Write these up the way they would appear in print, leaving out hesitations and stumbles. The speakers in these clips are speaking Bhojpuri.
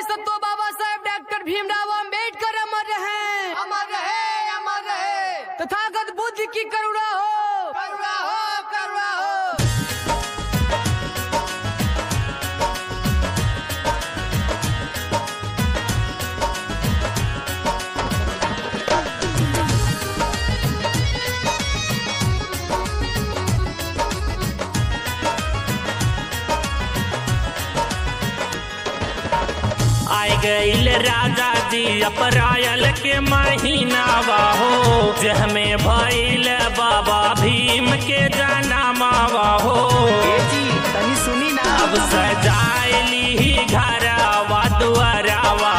सत्तो बाबा साहेब डॉक्टर भीमराव अम्बेडकर अमर रहे, अमर रहे, अमर रहे। तथागत बुद्ध की करुणा हो, करुणा हो, करुणा हो। आय गईल राजा जी अप्रैल के महीना बाहो, जहमें भइल बाबा भीम के जन्म बाहो। तनी सुनी ना। अब सजाइली घरवा दुआरवा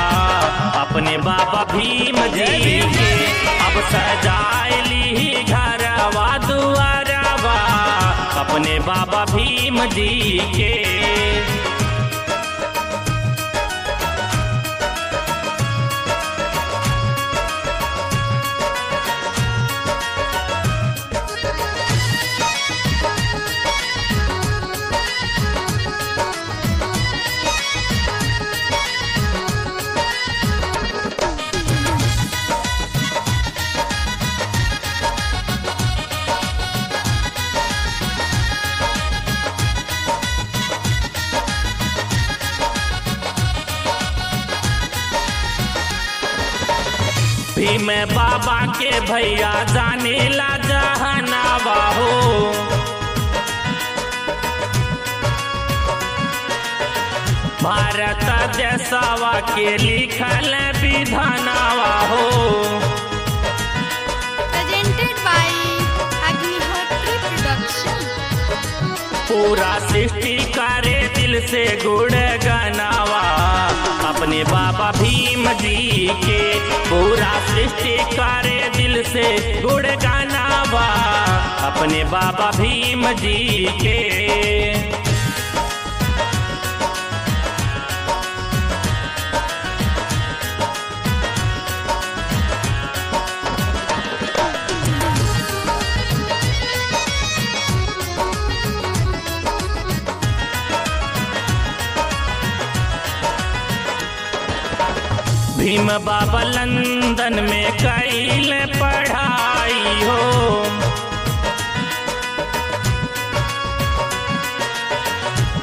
अपने बाबा भीम जी के, अब सजाइली घरवा दुआरवा अपने बाबा भीम जी के। भीम बाबा के भैया जाने ला जहानावा हो, भारत देशवा के लिखल विधानावा हो। Presented by Agnihotri production. पूरा सृष्टि करे दिल से गुण गनावा अपने बाबा भीम जी के, पूरा सृष्टि करे दिल से गुण गनावा अपने बाबा भीम जी के। भीम बाबा लंदन में कैल पढ़ाई हो,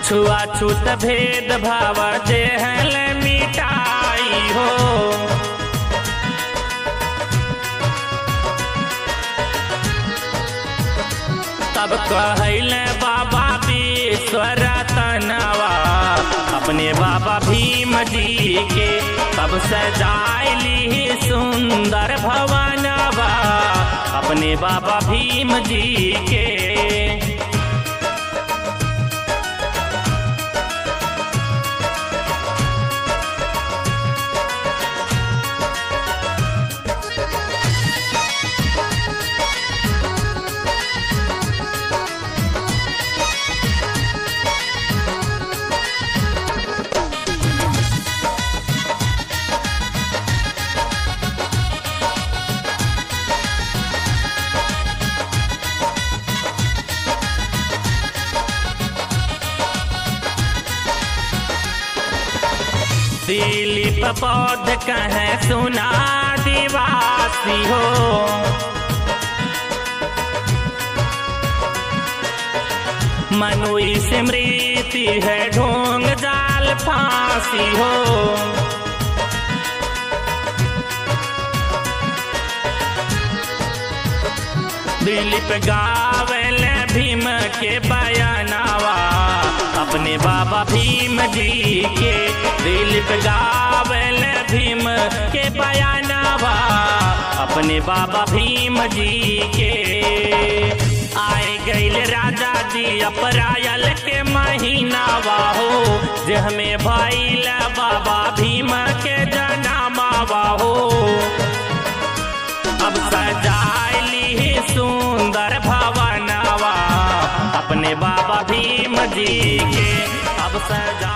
छुआछूत भेद भाव देहल मिटाई हो। तब कहल बाबा विश्वर तनवा अपने बाबा भीम जी के, तब सजाइली सुंदर भवनवा अपने बाबा भीम जी के। दिलीप बौद्ध कहे सुना दिवासी हो, मनुई स्मृति है ढोंग जाल फांसी हो। दिलीप गावल भीम के बयानावा अपने बाबा भीम जी के, दिलीप गावल भीम के बयानावा अपने बाबा भीम जी के। आए गईल राजा जी अप्रैल के महीनावा हो, जहमें भइल बाबा भीम के जन्मवा हो। अब सजाइली सुंदर भवनवा अपने बाबा भीम जी के, अब सजा